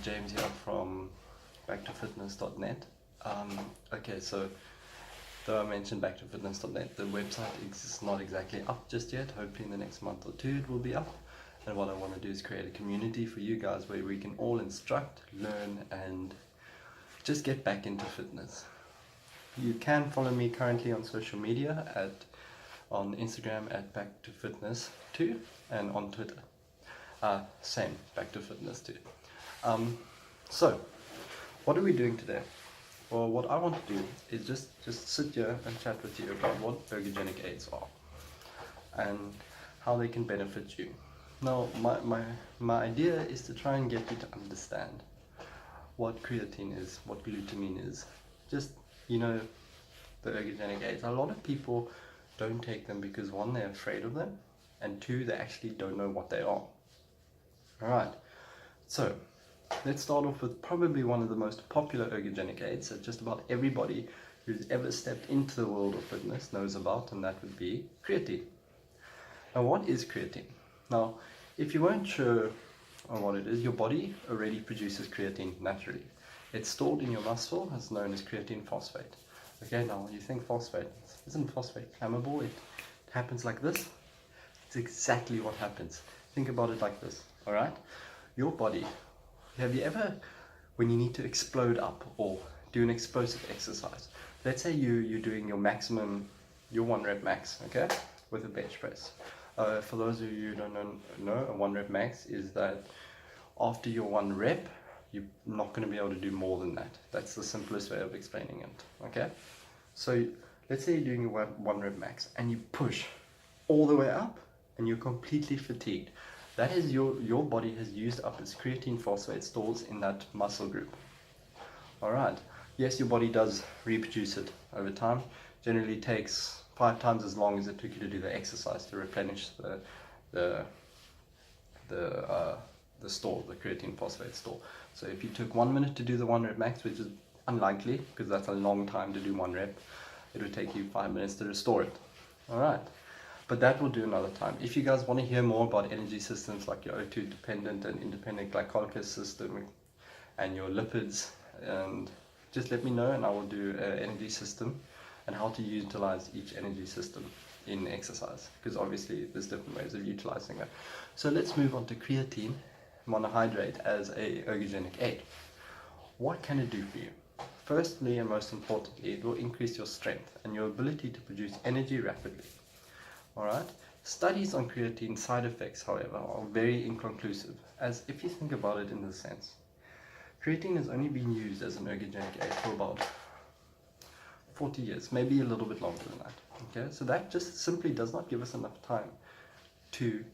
James here from backtofitness.net. Okay, so though I mentioned backtofitness.net, the website is not exactly up just yet. Hopefully in the next month or two it will be up. And what I want to do is create a community for you guys where we can all instruct, learn, and just get back into fitness. You can follow me currently on social media on Instagram at backtofitness2 and on Twitter. Same, backtofitness2. So, what are we doing today? Well, what I want to do is just sit here and chat with you about what ergogenic aids are and how they can benefit you. Now, my idea is to try and get you to understand what creatine is, what glutamine is. Just, the ergogenic aids. A lot of people don't take them because one, they're afraid of them, and two, they actually don't know what they are. Alright, so let's start off with probably one of the most popular ergogenic aids that just about everybody who's ever stepped into the world of fitness knows about, and that would be creatine. Now, what is creatine? Now, if you weren't sure on what it is, your body already produces creatine naturally. It's stored in your muscle, as known as creatine phosphate. Okay, now when you think phosphate, isn't phosphate flammable? It happens like this. It's exactly what happens. Think about it like this, alright? Your body, have you ever, when you need to explode up or do an explosive exercise, let's say you're doing your maximum, your 1 rep max, okay, with a bench press. For those of you who don't know, a 1 rep max is that after your 1 rep, you're not going to be able to do more than that. That's the simplest way of explaining it, okay? So let's say you're doing your 1 rep max and you push all the way up and you're completely fatigued. That is your body has used up its creatine phosphate stores in that muscle group. Alright, yes, your body does reproduce it over time. Generally takes 5 times as long as it took you to do the exercise to replenish the store, the creatine phosphate store. So if you took 1 minute to do the 1 rep max, which is unlikely because that's a long time to do 1 rep, it would take you 5 minutes to restore it. Alright, but that will do another time. If you guys want to hear more about energy systems like your O2 dependent and independent glycolysis system and your lipids, and just let me know and I will do an energy system and how to utilize each energy system in exercise, because obviously there's different ways of utilizing it. So let's move on to creatine monohydrate as a ergogenic aid. What can it do for you? Firstly and most importantly, it will increase your strength and your ability to produce energy rapidly. Alright? Studies on creatine side effects, however, are very inconclusive, as if you think about it in this sense. Creatine has only been used as an ergogenic aid for about 40 years, maybe a little bit longer than that. Okay, so that just simply does not give us enough time to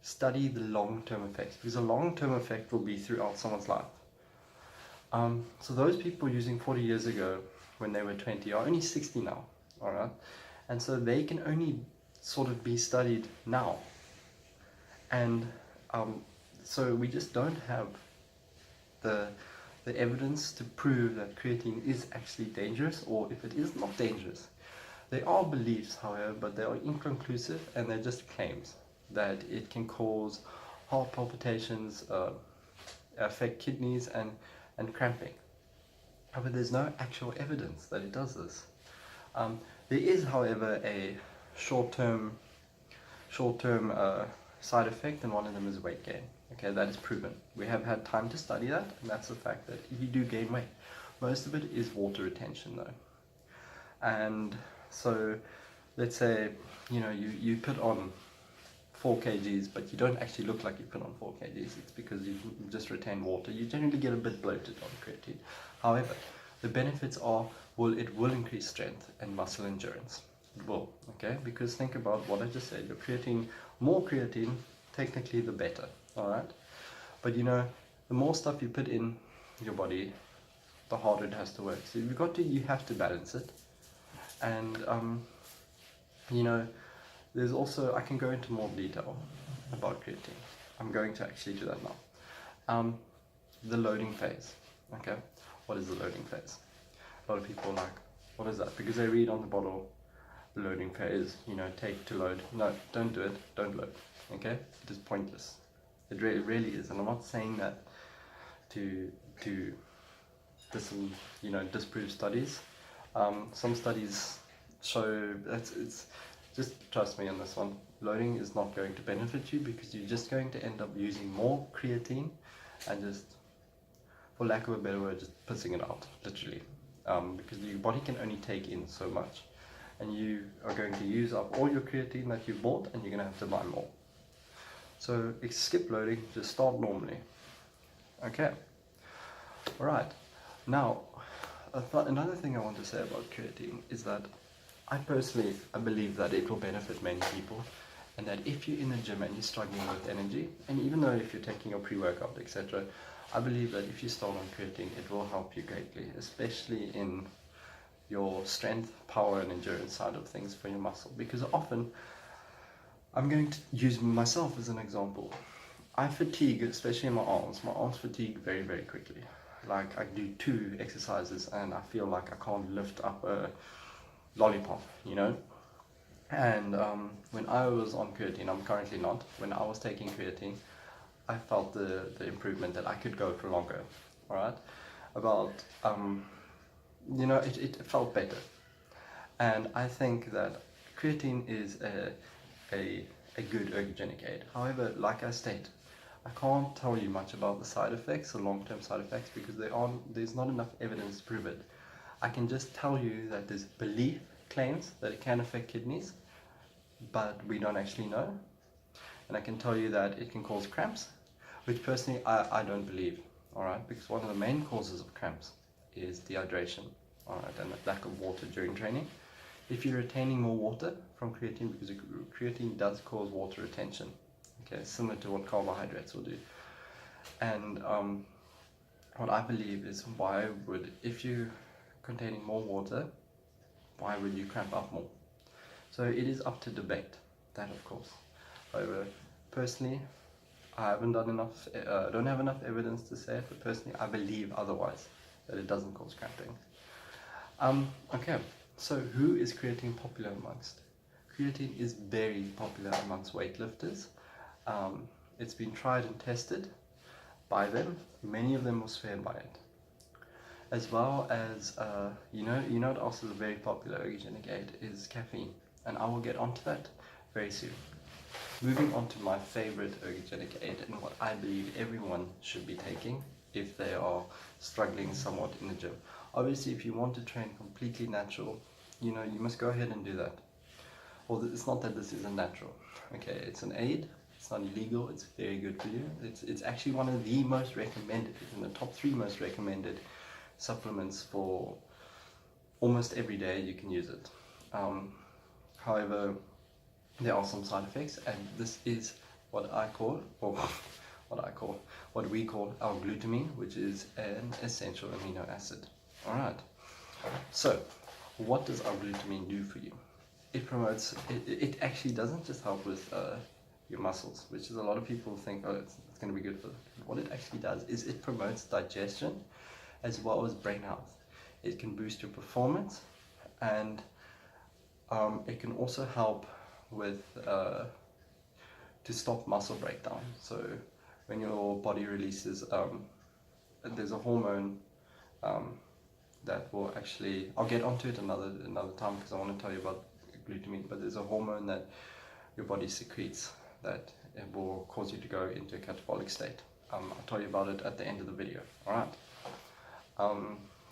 study the long-term effects, because a long-term effect will be throughout someone's life. So those people using 40 years ago when they were 20 are only 60 now, alright? And so they can only sort of be studied now. And so we just don't have the evidence to prove that creatine is actually dangerous, or if it is not dangerous. There are beliefs, however, but they are inconclusive and they're just claims that it can cause heart palpitations, affect kidneys and cramping. However, there's no actual evidence that it does this. There is, however, a short-term side effect, and one of them is weight gain. Okay, that is proven. We have had time to study that, and that's the fact that if you do gain weight, most of it is water retention though. And so let's say you put on 4 kgs, but you don't actually look like you put on 4 kgs. It's because you just retain water. You generally get a bit bloated on creatine. However, the benefits are, it will increase strength and muscle endurance. It will, okay? Because think about what I just said. Your creatine, more creatine, technically the better, alright? But the more stuff you put in your body, the harder it has to work. So you have to balance it. And there's also, I can go into more detail about creatine. I'm going to actually do that now. The loading phase, okay? What is the loading phase? A lot of people are like, what is that? Because they read on the bottle, the loading phase, take to load. No, don't do it, don't load, okay? It is pointless. It really is, and I'm not saying that to disprove studies. Some studies show that it's just trust me on this one. Loading is not going to benefit you because you're just going to end up using more creatine and just, for lack of a better word, just pissing it out, literally. Because your body can only take in so much, and you are going to use up all your creatine that you bought, and you're going to have to buy more. So skip loading, just start normally. Okay. All right. Now, another thing I want to say about creatine is that I believe that it will benefit many people, and that if you're in the gym and you're struggling with energy, and even though if you're taking your pre-workout, etc., I believe that if you start on creatine, it will help you greatly, especially in your strength, power, and endurance side of things for your muscle. Because often, I'm going to use myself as an example. I fatigue, especially in my arms. My arms fatigue very, very quickly. Like, I do 2 exercises and I feel like I can't lift up a lollipop, you know? And when I was on creatine, I'm currently not, when I was taking creatine, I felt the improvement that I could go for longer, alright? It felt better. And I think that creatine is a good ergogenic aid. However, like I state, I can't tell you much about the side effects or long-term side effects because there's not enough evidence to prove it. I can just tell you that there's belief claims that it can affect kidneys, but we don't actually know. And I can tell you that it can cause cramps, which personally I don't believe, alright, because one of the main causes of cramps is dehydration, alright, and a lack of water during training. If you're retaining more water from creatine, because creatine does cause water retention, okay, similar to what carbohydrates will do. And what I believe is if you're containing more water, why would you cramp up more? So it is up to debate, that of course. However, personally, I don't have enough evidence to say it, but personally I believe otherwise, that it doesn't cause cramping. Okay, so who is creatine popular amongst? Creatine is very popular amongst weightlifters. It's been tried and tested by them. Many of them will swear by it. As well as, you know what else is a very popular ergogenic aid is caffeine. And I will get onto that very soon. Moving on to my favorite ergogenic aid and what I believe everyone should be taking if they are struggling somewhat in the gym. Obviously, if you want to train completely natural, you must go ahead and do that. Well, it's not that this isn't natural. Okay, it's an aid. It's not illegal. It's very good for you. It's actually one of the most recommended. It's in the top 3 most recommended supplements for almost every day. You can use it. However, there are some side effects, and this is what we call L-glutamine, which is an essential amino acid. Alright, so what does L-glutamine do for you? It promotes, it actually doesn't just help with your muscles, which is a lot of people think, oh, it's going to be good for them. What it actually does is it promotes digestion as well as brain health. It can boost your performance, and it can also help with to stop muscle breakdown. So when your body releases, there's a hormone that will actually, I'll get onto it another time because I want to tell you about glutamine, but there's a hormone that your body secretes that it will cause you to go into a catabolic state. I'll tell you about it at the end of the video. Alright.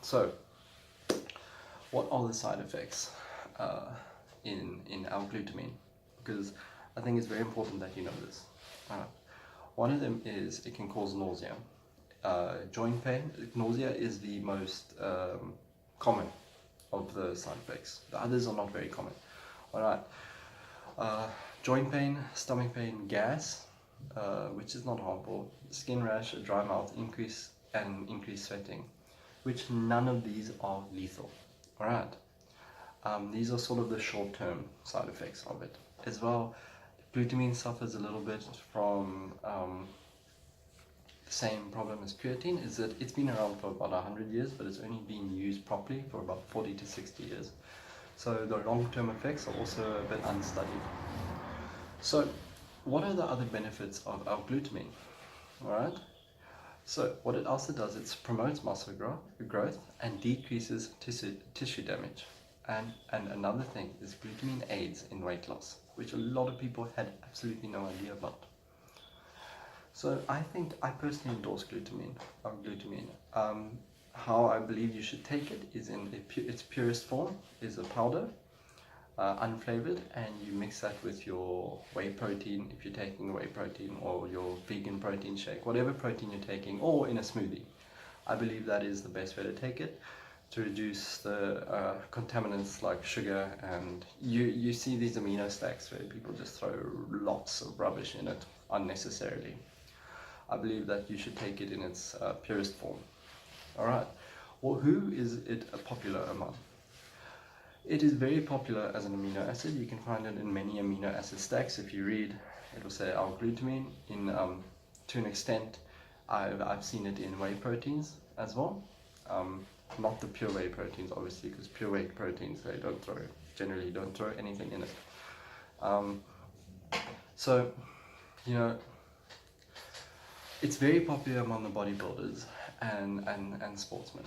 So what are the side effects in L-glutamine? Because I think it's very important that you know this. One of them is it can cause nausea, joint pain. Nausea is the most common of the side effects. The others are not very common. Alright, joint pain, stomach pain, gas, which is not harmful, skin rash, a dry mouth, increased sweating, which none of these are lethal. Alright, these are sort of the short-term side effects of it. As well, glutamine suffers a little bit from the same problem as creatine, is that it's been around for about 100 years, but it's only been used properly for about 40 to 60 years. So the long-term effects are also a bit unstudied. So what are the other benefits of L-glutamine? Alright, So what it also does, it promotes muscle growth and decreases tissue damage. And another thing is glutamine aids in weight loss, which a lot of people had absolutely no idea about. So I personally endorse glutamine. How I believe you should take it is in its purest form, is a powder, unflavored, and you mix that with your whey protein, if you're taking whey protein, or your vegan protein shake, whatever protein you're taking, or in a smoothie. I believe that is the best way to take it, to reduce the contaminants like sugar, and you see these amino stacks where people just throw lots of rubbish in it unnecessarily. I believe that you should take it in its purest form. Alright, well, who is it popular among? It is very popular as an amino acid. You can find it in many amino acid stacks. If you read, it will say L-glutamine. To an extent, I've seen it in whey proteins as well. Not the pure whey proteins, obviously, because pure whey proteins, they generally don't throw anything in it. So, you know, it's very popular among the bodybuilders and sportsmen.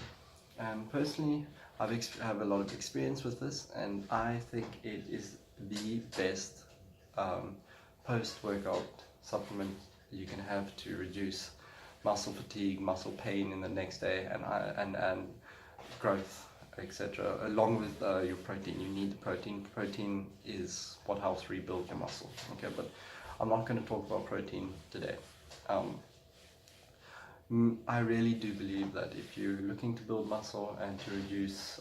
And personally, I have a lot of experience with this, and I think it is the best post-workout supplement you can have to reduce muscle fatigue, muscle pain in the next day, and growth, etc. Along with your protein. You need the protein. Protein is what helps rebuild your muscle. Okay, but I'm not going to talk about protein today. I really do believe that if you're looking to build muscle and to reduce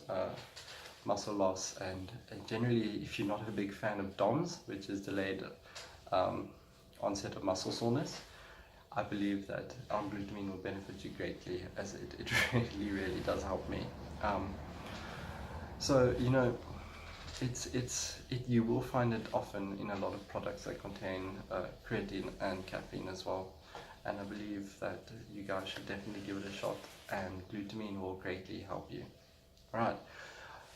muscle loss, and generally if you're not a big fan of DOMS, which is delayed onset of muscle soreness, I believe that L-glutamine will benefit you greatly, as it really does help me. So, you know, you will find it often in a lot of products that contain creatine and caffeine as well. And I believe that you guys should definitely give it a shot, and glutamine will greatly help you. Alright,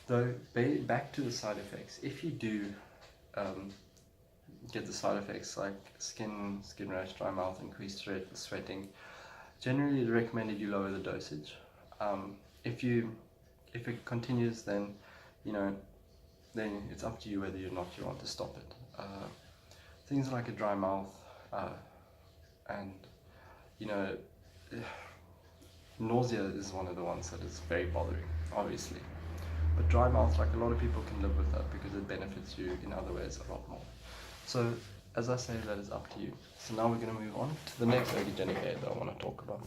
though, back to the side effects. If you do get the side effects like skin rash, dry mouth, increased sweating, generally it's recommended you lower the dosage. If it continues, then then it's up to you whether or not you want to stop it. Things like a dry mouth and nausea is one of the ones that is very bothering, obviously. But dry mouth, like a lot of people can live with that because it benefits you in other ways a lot more. So, as I say, that is up to you. So now we're going to move on to the next ergogenic aid that I want to talk about.